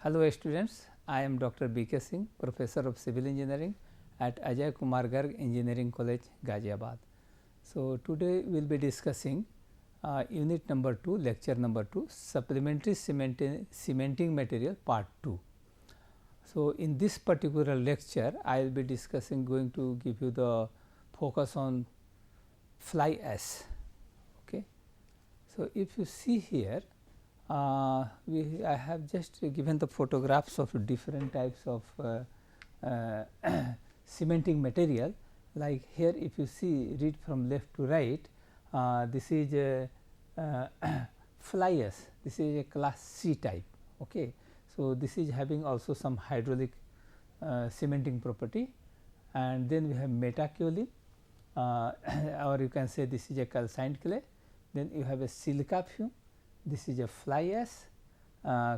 Hello students, I am Dr. B.K. Singh, Professor of Civil Engineering at Ajay Kumar Garg Engineering College, Ghaziabad. So, today we will be discussing unit number 2, lecture number 2, supplementary cementing material part 2. So, in this particular lecture, I will be going to give you the focus on fly ash. Okay. So, if you see here, I have just given the photographs of different types of cementing material. Like here, if you see, read from left to right, this is a fly ash. This is a class C type. Okay. So, this is having also some hydraulic cementing property, and then we have metakaolin, or you can say this is a calcined clay. Then you have a silica fume. This is a fly ash,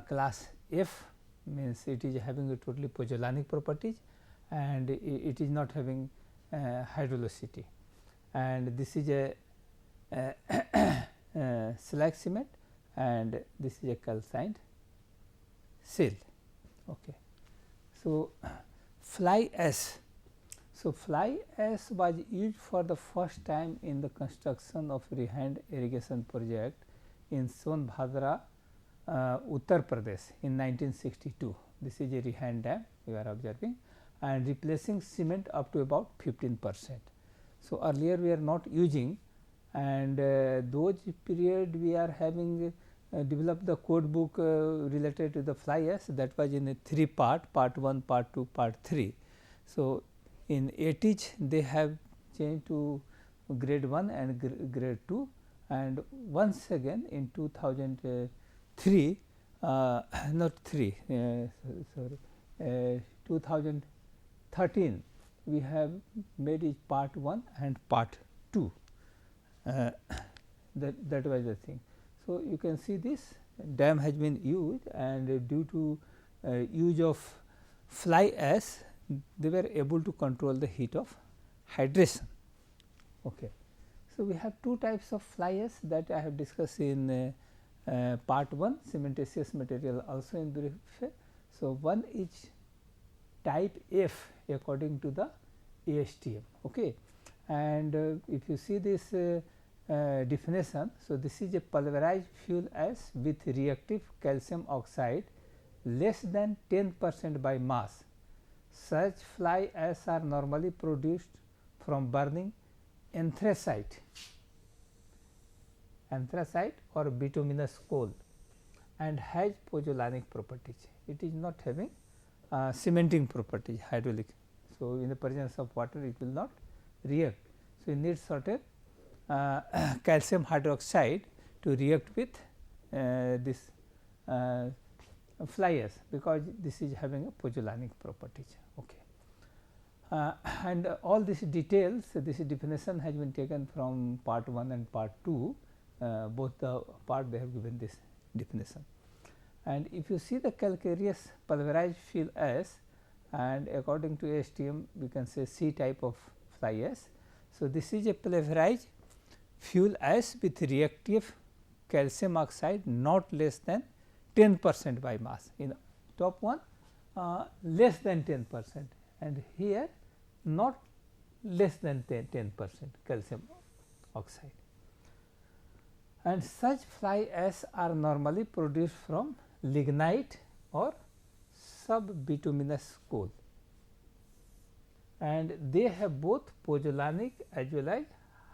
class F, means it is having a totally pozzolanic properties, and it is not having hydrolicity, and this is a slag cement, and this is a calcined sill. Okay. So, fly ash. So, fly ash was used for the first time in the construction of Rihand irrigation project in Sonbhadra, Uttar Pradesh in 1962. This is a Rihand dam you are observing, and replacing cement up to about 15%. So, earlier we are not using, and those period we are having developed the code book related to the fly ash, that was in a 3 part 1, part 2, part 3. So, in 80s they have changed to grade 1 and grade 2, and once again in 2003 not 3 sorry 2013 we have made it part 1 and part 2, that was the thing. So, you can see this dam has been used, and due to use of fly ash they were able to control the heat of hydration. Okay. So, we have two types of fly ash that I have discussed in part 1, cementitious material also in brief. So, one is type F according to the ASTM. Okay. And if you see this definition, so this is a pulverized fuel ash with reactive calcium oxide less than 10% by mass. Such fly ash are normally produced from burning anthracite or bituminous coal, and has pozzolanic properties. It is not having cementing properties, hydraulic. So, in the presence of water it will not react. So, you need certain calcium hydroxide to react with this fly ash, because this is having a pozzolanic properties. Okay. And all these details, this definition has been taken from part 1 and part 2, both the part they have given this definition. And if you see the calcareous pulverized fuel ash, and according to ASTM we can say C type of fly ash. So, this is a pulverized fuel ash with reactive calcium oxide not less than 10% by mass. In top one less than 10%, and here not less than 10% calcium oxide. And such fly ash are normally produced from lignite or subbituminous coal, and they have both pozzolanic as well as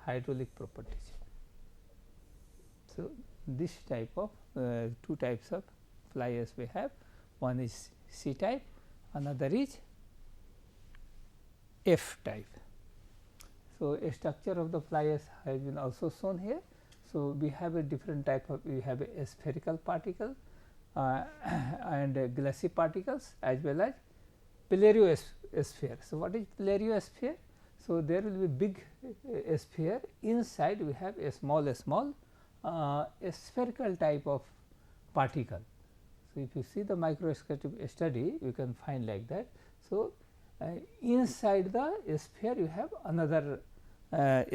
hydraulic properties. So, this type of two types of fly ash we have, one is C type, another is F type. So, a structure of the fly ash has been also shown here. So, we have a different type of, we have a spherical particle and glassy particles as well as pellurosphere. So, what is pellurosphere? So, there will be big sphere, inside we have a small a spherical type of particle. So, if you see the microscopic study you can find like that. So, inside the sphere you have another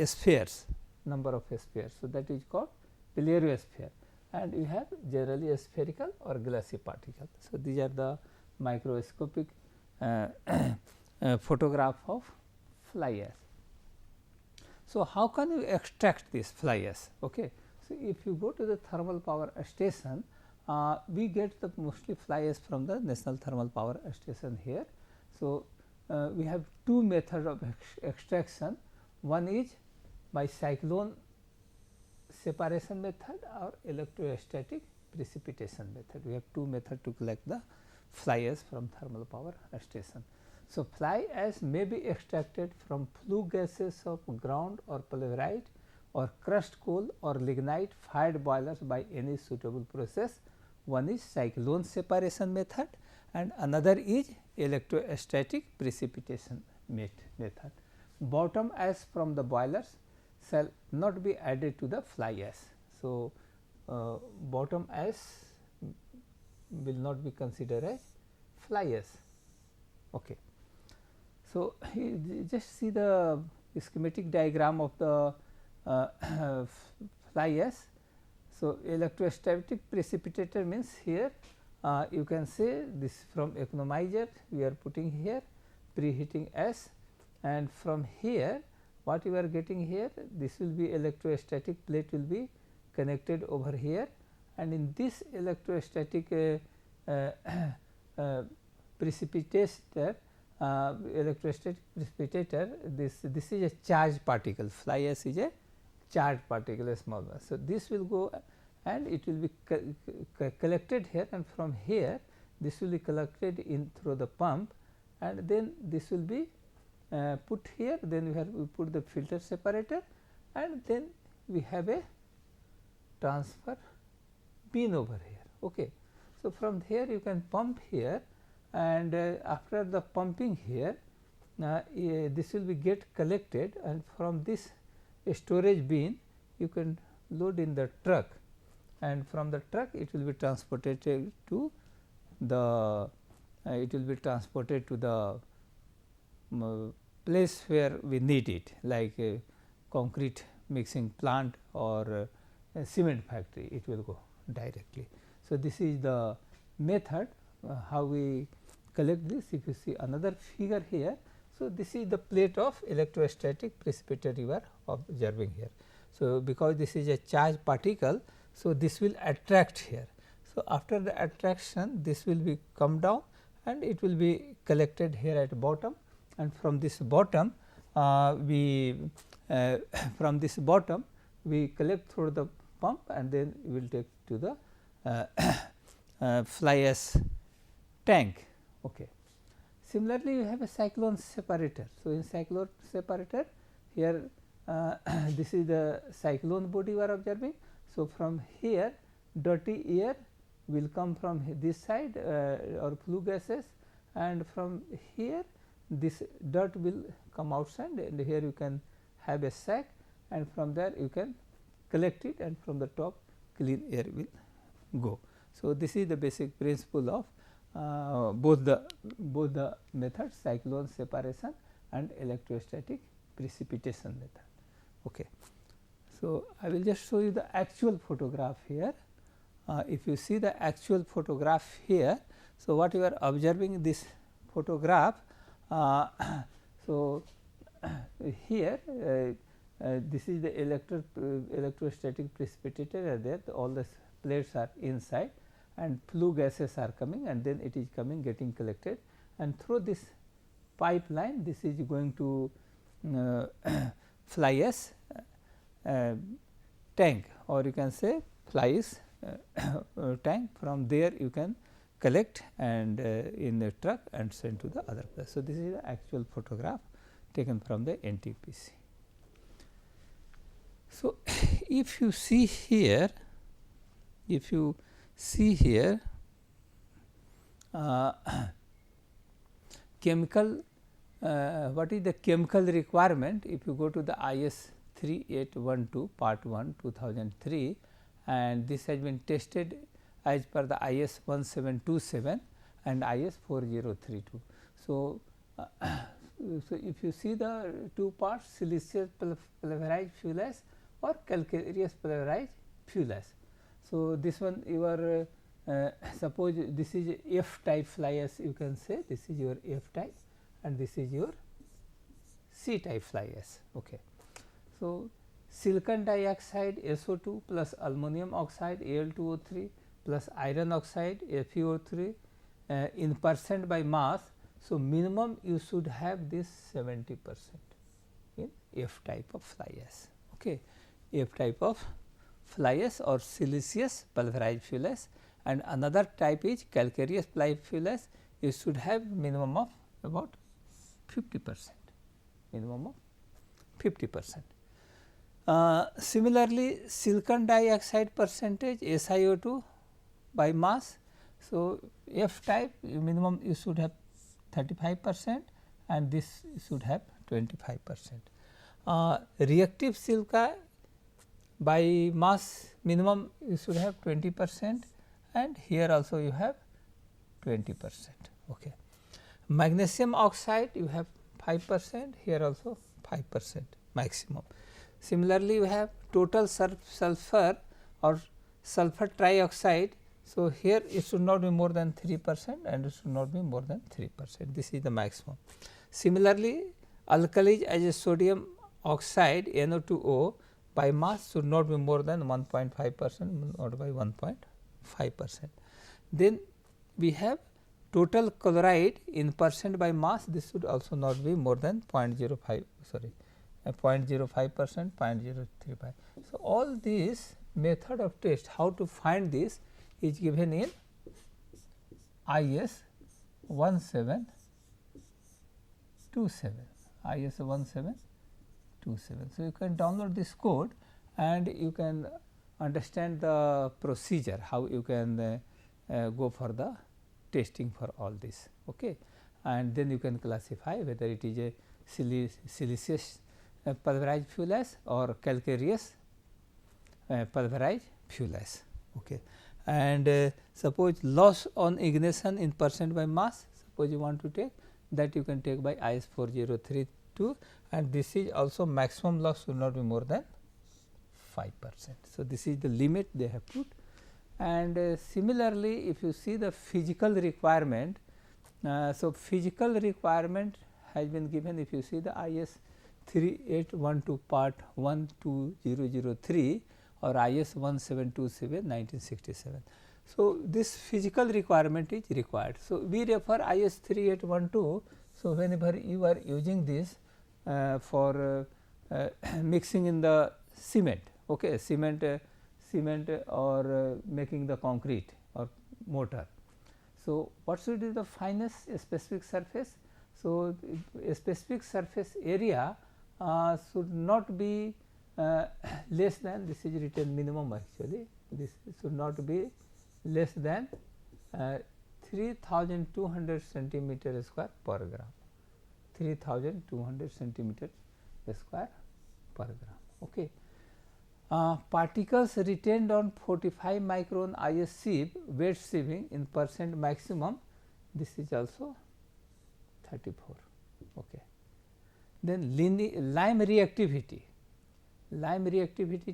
spheres, number of spheres. So, that is called pellurosphere, and you have generally a spherical or glassy particle. So, these are the microscopic photograph of fly ash. So, how can you extract this fly ash? Okay. So, if you go to the thermal power station, we get the mostly fly ash from the National Thermal Power Station here. So, we have two methods of extraction. One is by cyclone separation method or electrostatic precipitation method. We have two methods to collect the fly ash from thermal power station. So, fly ash may be extracted from flue gases of ground or pulverite or crushed coal or lignite fired boilers by any suitable process. One is cyclone separation method and another is electrostatic precipitation method. Bottom ash from the boilers shall not be added to the fly ash. So, bottom ash will not be considered as fly ash. Okay. So, just see the schematic diagram of the fly ash. So, electrostatic precipitator means here you can say this from economizer we are putting here preheating ash, and from here what you are getting here, this will be electrostatic plate will be connected over here, and in this electrostatic precipitator electrostatic precipitator, this is a charged particle, fly ash is a charged particle, a small one. So, this will go and it will be collected here, and from here this will be collected in through the pump, and then this will be put here, then we put the filter separator, and then we have a transfer bin over here. Okay. So, from here you can pump here, and after the pumping here this will be get collected, and from this storage bin you can load in the truck, and from the truck it will be transported to the place where we need it, like a concrete mixing plant or a cement factory, it will go directly. So, this is the method how we collect this. If you see another figure here, so this is the plate of electrostatic precipitator you are observing here. So, because this is a charged particle, so this will attract here. So, after the attraction this will be come down and it will be collected here at bottom, and from this bottom we collect through the pump, and then we will take to the fly ash tank. Okay. Similarly, you have a cyclone separator. So, in cyclone separator here this is the cyclone body you are observing. So, from here dirty air will come from this side or flue gases, and from here this dirt will come outside, and here you can have a sack, and from there you can collect it, and from the top clean air will go. So, this is the basic principle of both the methods, cyclone separation and electrostatic precipitation method. Okay. So, I will just show you the actual photograph here. If you see the actual photograph here, so what you are observing this photograph. So, here this is the electrostatic precipitator there, all the plates are inside and flue gases are coming, and then it is coming getting collected, and through this pipeline this is going to fly ash tank, or you can say fly ash tank. From there you can collect and in the truck and send to the other place. So, this is the actual photograph taken from the NTPC. So, if you see here, chemical what is the chemical requirement, if you go to the IS 3812 part 1 2003, and this has been tested as per the IS 1727 and IS 4032. So, so if you see the two parts, siliceous pulverized fuel ash or calcareous pulverized fuel ash. So, this one your suppose this is F type fly ash, you can say this is your F type and this is your C type fly ash. Okay. So, silicon dioxide SO2 plus aluminum oxide Al2O3 plus iron oxide FeO3 in percent by mass. So, minimum you should have this 70% in F type of fly ash. Okay. F type of fly ash or siliceous pulverized fuel ash, and another type is calcareous fuel ash. You should have minimum of about 50%, minimum of 50%. Similarly, silicon dioxide percentage SiO2 by mass. So, F type minimum you should have 35% and this should have 25%. Reactive silica by mass minimum you should have 20% and here also you have 20%. Okay. Magnesium oxide you have 5%, here also 5% maximum. Similarly, we have total sulfur or sulfur trioxide. So, here it should not be more than 3% and it should not be more than 3%, this is the maximum. Similarly, alkalis as a sodium oxide NO2O by mass should not be more than 1.5%, not by 1.5%. Then we have total chloride in percent by mass, this should also not be more than 0.05%, 0.35%, 0.035. So, all these method of test, how to find this is given in IS 1727, IS 1727. So, you can download this code and you can understand the procedure, how you can go for the testing for all this. Okay. And then you can classify whether it is a siliceous pulverized fuel ash or calcareous pulverized fuel ash. Okay. And suppose loss on ignition in percent by mass, suppose you want to take that, you can take by IS 4032, and this is also maximum loss should not be more than 5%. So, this is the limit they have put. And similarly, if you see the physical requirement, so physical requirement has been given, if you see the IS 3812 part 12003 or IS 1727 1967. So, this physical requirement is required. So, we refer IS 3812. So, whenever you are using this for mixing in the cement, okay, cement or making the concrete or mortar. So, what should be the finest specific surface? So, a specific surface area should not be less than, this is written minimum actually, this should not be less than 3200 centimeter square per gram, 3200 centimeter square per gram. Okay. Particles retained on 45 micron IS sieve, wet sieving in percent maximum, this is also 34. Okay. Then lime reactivity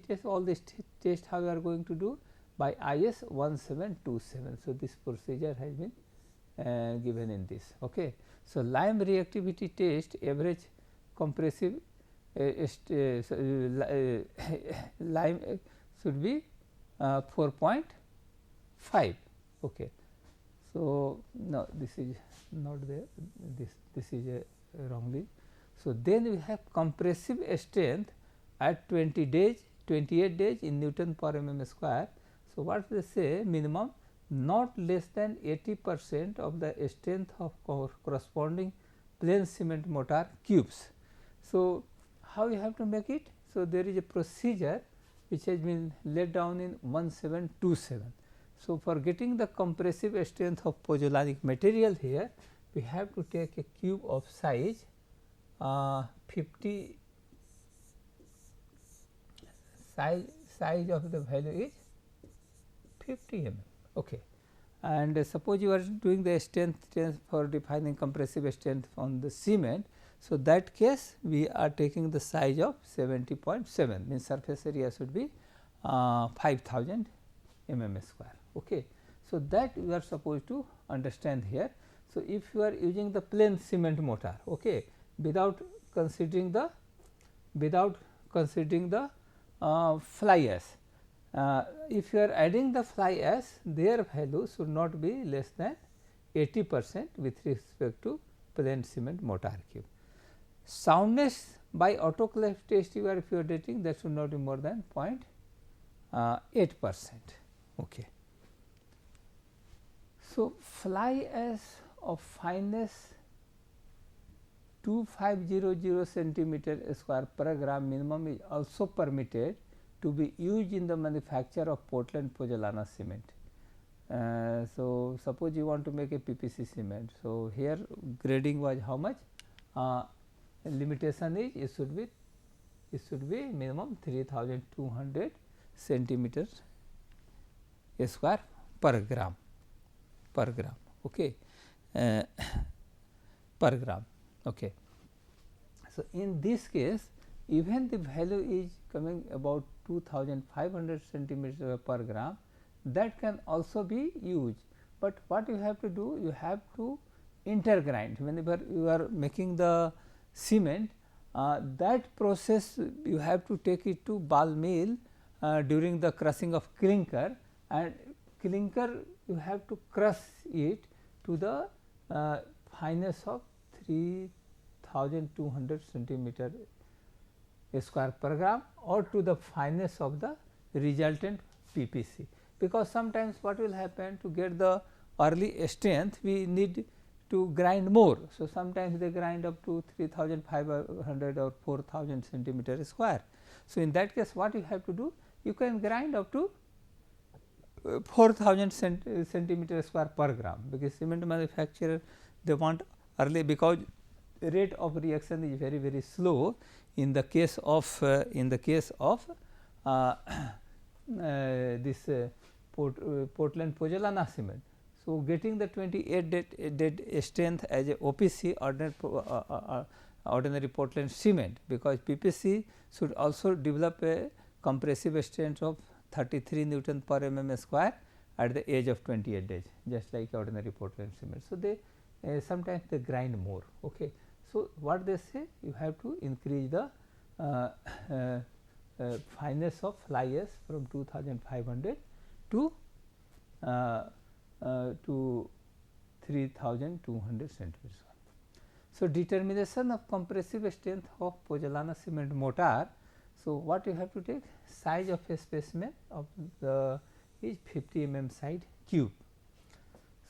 test, all this test how you are going to do by IS 1727. So, this procedure has been given in this. Okay. So, lime reactivity test, average compressive lime should be 4.5. Okay. So, no, this is not there, this is wrongly. So, then we have compressive strength at 28 days in Newton per mm square. So, what they say, minimum not less than 80% of the strength of corresponding plain cement mortar cubes. So, how you have to make it? So, there is a procedure which has been laid down in 1727. So, for getting the compressive strength of pozzolanic material here, we have to take a cube of size 50, size of the value is 50 mm. Okay. And suppose you are doing the strength for defining compressive strength on the cement. So, that case we are taking the size of 70.7, means surface area should be 5000 mm square. Okay. So, that you are supposed to understand here. So, if you are using the plain cement mortar, okay, without considering the fly ash, if you are adding the fly ash, their value should not be less than 80% with respect to plain cement mortar cube. Soundness by autoclave test you are dating, that should not be more than 0.8%. Okay. So, fly ash of fineness 2500 centimeter square per gram minimum is also permitted to be used in the manufacture of Portland Pozzolana cement. So, suppose you want to make a PPC cement. So, here grading was how much? Limitation is it should be minimum 3200 centimeters square per gram. Okay. Per gram. Okay. So, in this case, even the value is coming about 2500 centimeters per gram, that can also be used, but what you have to do? You have to intergrind. Whenever you are making the cement, that process you have to take it to ball mill during the crushing of clinker, and clinker you have to crush it to the fineness of 3200 centimeter square per gram or to the fineness of the resultant PPC. Because sometimes what will happen, to get the early strength we need to grind more. So, sometimes they grind up to 3500 or 4000 centimeter square. So, in that case what you have to do? You can grind up to 4000 centimeter square per gram, because cement manufacturer they want early, because rate of reaction is very slow in the case of this Portland Pozzolana cement. So, getting the 28 dead strength as a OPC ordinary Portland cement, because PPC should also develop a compressive strength of 33 Newton per mm square at the age of 28 days, just like ordinary Portland cement. So, they sometimes they grind more. Okay. So, what they say, you have to increase the fineness of fly ash from 2500 to 3200 centimeters. So, determination of compressive strength of Pozzolana cement mortar. So, what you have to take? Size of a specimen of the is 50 mm side cube.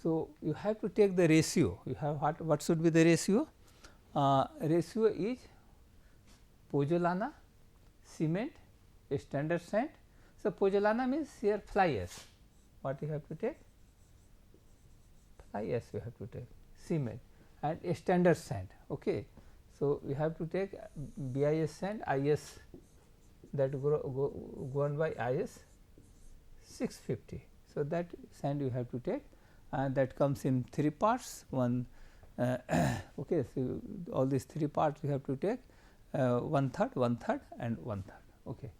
So, you have to take the ratio. You have what should be the ratio? Ratio is Pozzolana cement standard sand. So, Pozzolana means here fly ash. What you have to take? Fly ash you have to take, cement and standard sand. Okay. So, we have to take BIS sand, IS that gone by IS 650. So, that sand you have to take, and that comes in 3 parts. One okay. So, all these 3 parts you have to take 1/3, 1/3 and 1/3. Okay.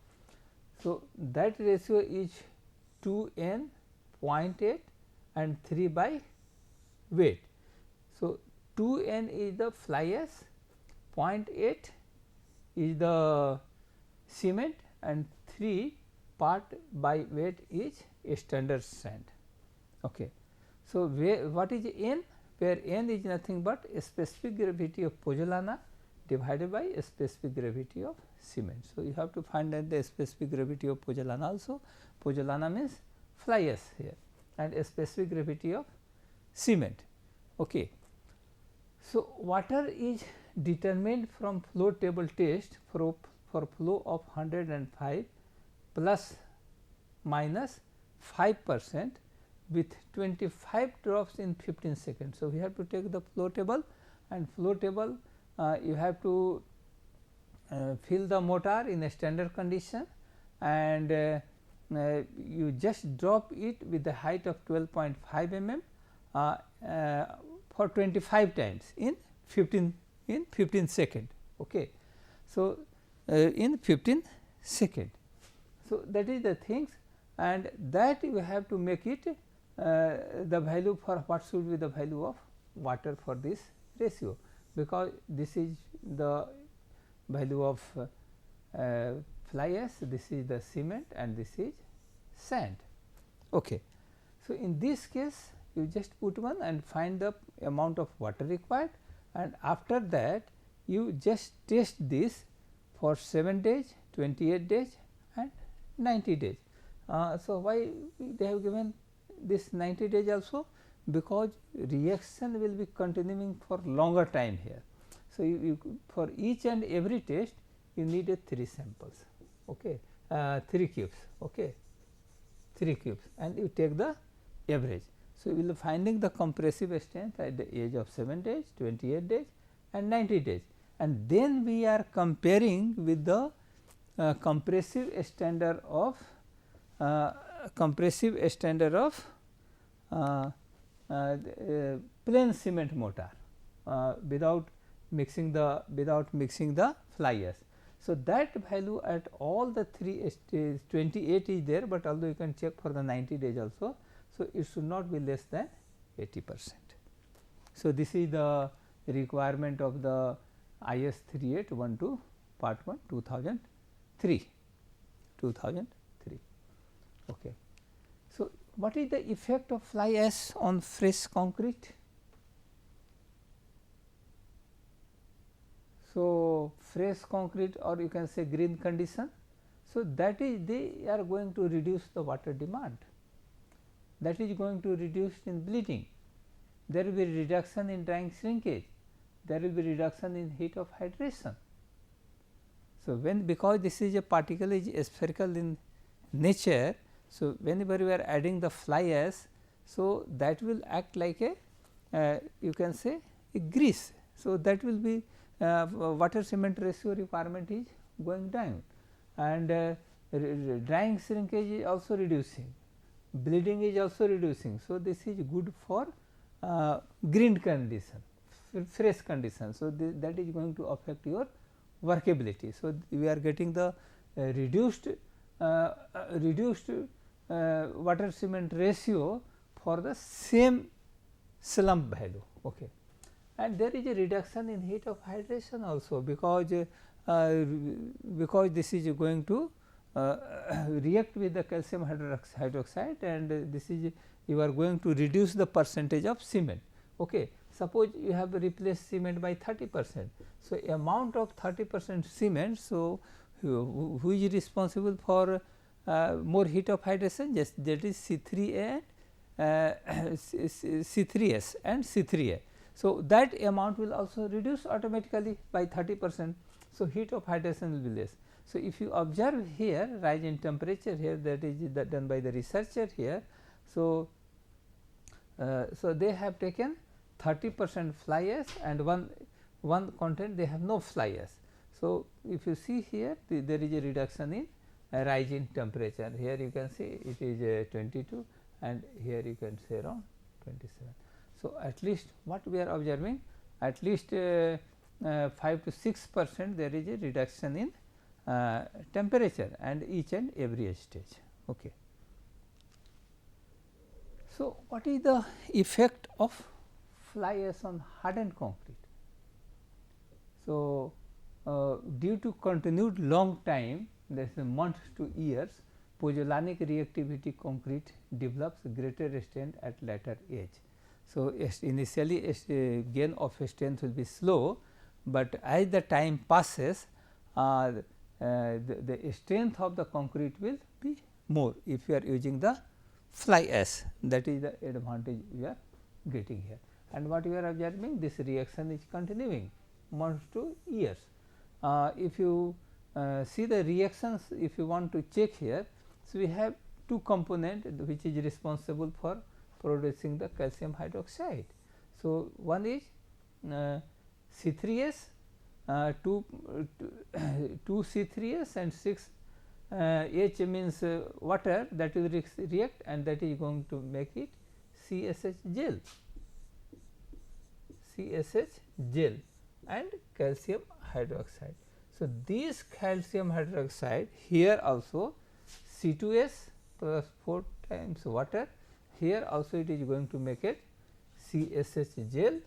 So, that ratio is 2n 0.8 and 3 by weight. So, 2n is the fly ash, 0.8 is the cement and 3 part by weight is standard sand. Okay. So, what is n? Where n is nothing but a specific gravity of Pozzolana divided by a specific gravity of cement. So, you have to find out the specific gravity of Pozzolana also. Pozzolana means fly ash here, and a specific gravity of cement. Okay. So, water is determined from flow table test for flow of 105 plus minus 5% with 25 drops in 15 seconds. So, we have to take the flow table, and flow table you have to fill the mortar in a standard condition, and you just drop it with the height of 12.5 mm for 25 times in 15 second. Okay. So, in 15 second. So, that is the things, and that you have to make it the value for what should be the value of water for this ratio, because this is the value of fly ash, this is the cement and this is sand. Okay. So, in this case you just put one and find the amount of water required, and after that you just test this for 7 days, 28 days and 90 days. So, why they have given this 90 days also? Because reaction will be continuing for longer time here. So, you for each and every test you need a 3 samples, okay, 3 cubes, okay, 3 cubes, and you take the average. So, you will be finding the compressive strength at the age of 7 days, 28 days and 90 days, and then we are comparing with the compressive standard of plain cement mortar without mixing the fly ash. So, that value at all the 3 stages 28 is there, but although you can check for the 90 days also. So, it should not be less than 80%. So, this is the requirement of the IS 3812 part 1 2003. Okay. So, what is the effect of fly ash on fresh concrete? So, fresh concrete, or you can say green condition. So, that is they are going to reduce the water demand, that is going to reduce in bleeding, there will be reduction in drying shrinkage, there will be reduction in heat of hydration. So, when because this is a particle is spherical in nature, so whenever we are adding the fly ash, so that will act like a you can say a grease. So, that will be water cement ratio requirement is going down, and drying shrinkage is also reducing, bleeding is also reducing. So, this is good for green condition, fresh condition. So, that is going to affect your workability. So, we are getting the reduced water cement ratio for the same slump value. Okay. And there is a reduction in heat of hydration also, because this is going to react with the calcium hydroxide, and this is you are going to reduce the percentage of cement. Okay. Suppose you have replaced cement by 30%. So, amount of 30% cement. So, who is responsible for more heat of hydration? Yes, that is C3A and C3S and C3A. So, that amount will also reduce automatically by 30%. So, heat of hydration will be less. So, if you observe here rise in temperature here, that is done by the researcher here. So, so they have taken 30% fly ash and one content they have no fly ash. So, if you see here there is a reduction in rise in temperature. Here you can see it is 22 and here you can say around 27. So, at least what we are observing, at least 5 to 6% there is a reduction in temperature and each and every stage. Okay. So, what is the effect of fly ash on hardened concrete? So, due to continued long time, that is months to years, pozzolanic reactivity concrete develops greater strength at later age. So, initially gain of strength will be slow, but as the time passes the strength of the concrete will be more if you are using the fly ash. That is the advantage we are getting here, and what we are observing, this reaction is continuing months to years. If you see the reactions, if you want to check here, so we have two components which is responsible for producing the calcium hydroxide. So, one is C3S, 2 C3S and 6 H means water, that will react and that is going to make it CSH gel, and calcium hydroxide. So, this calcium hydroxide here also C2S plus 4 times water. Here also it is going to make it CSH gel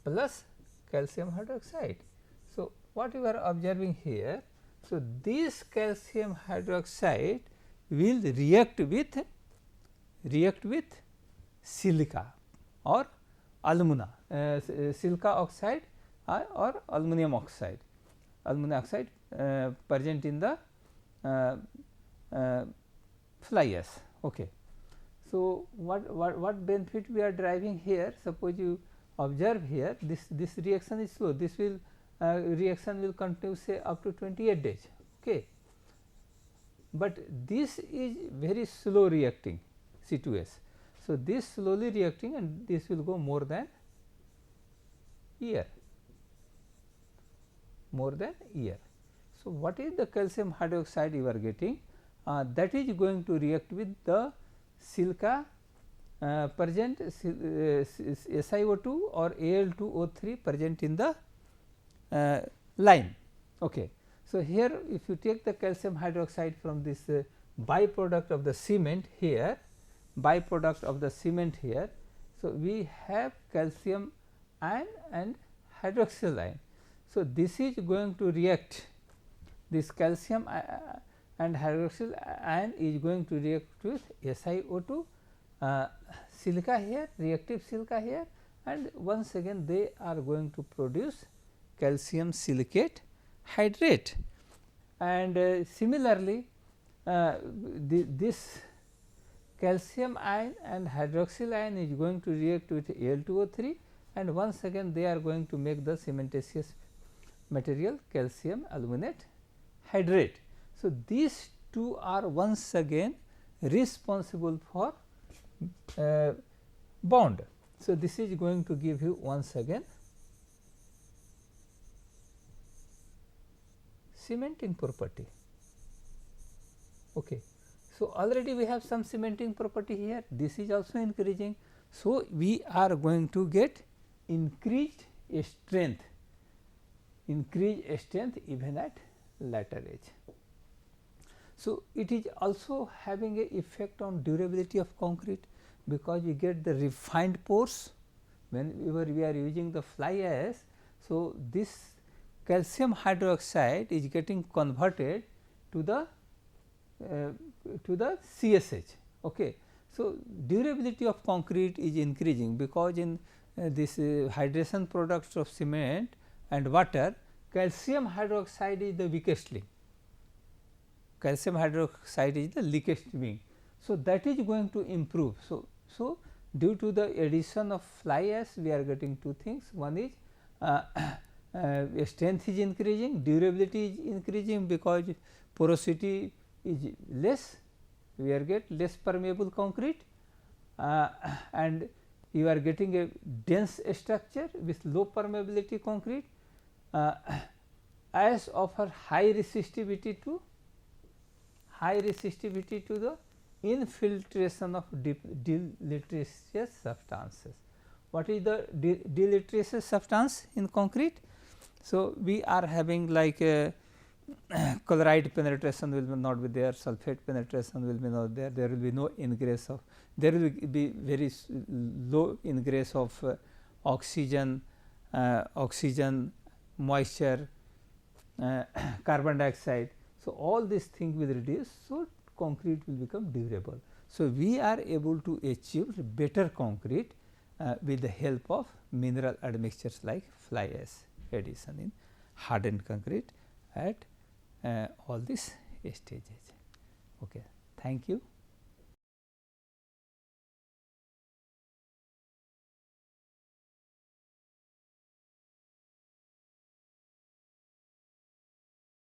plus calcium hydroxide. So, what you are observing here? So, this calcium hydroxide will react with silica or alumina, silica oxide or aluminum oxide present in the fly ash. Okay. So, what benefit we are deriving here? Suppose you observe here, this reaction is slow. This will reaction will continue say up to 28 days. Okay. But this is very slow reacting C2S. So, this slowly reacting and this will go more than year. So, what is the calcium hydroxide you are getting? That is going to react with the silica present SiO2 or Al2O3 present in the lime. Okay. So, here if you take the calcium hydroxide from this byproduct of the cement here, so we have calcium ion and hydroxyl ion. So, this is going to react, this calcium and hydroxyl ion is going to react with SiO2, silica here, reactive silica here, and once again they are going to produce calcium silicate hydrate. And similarly, this calcium ion and hydroxyl ion is going to react with Al2O3, and once again they are going to make the cementitious material calcium aluminate hydrate. So, these two are once again responsible for bond. So, this is going to give you once again cementing property. Okay. So, already we have some cementing property here, this is also increasing. So, we are going to get increased strength even at later age. So, it is also having a effect on durability of concrete, because you get the refined pores whenever we are using the fly ash. So, this calcium hydroxide is getting converted to the CSH. Okay. So, durability of concrete is increasing, because in this hydration products of cement and water, calcium hydroxide is the weakest link. Calcium hydroxide is the leakest wing. So, that is going to improve. So, due to the addition of fly ash, we are getting two things. One is strength is increasing, durability is increasing, because porosity is less, we are get less permeable concrete, and you are getting a dense structure with low permeability concrete. Ash offer high resistivity to the infiltration of deleterious substances. What is the deleterious substance in concrete? So, we are having like chloride penetration will not be there, sulphate penetration will be not there, there will be no ingress of, there will be very low ingress of oxygen, moisture, carbon dioxide. So, all these things will reduce. So, concrete will become durable. So, we are able to achieve better concrete with the help of mineral admixtures like fly ash addition in hardened concrete at all these stages. Okay. Thank you.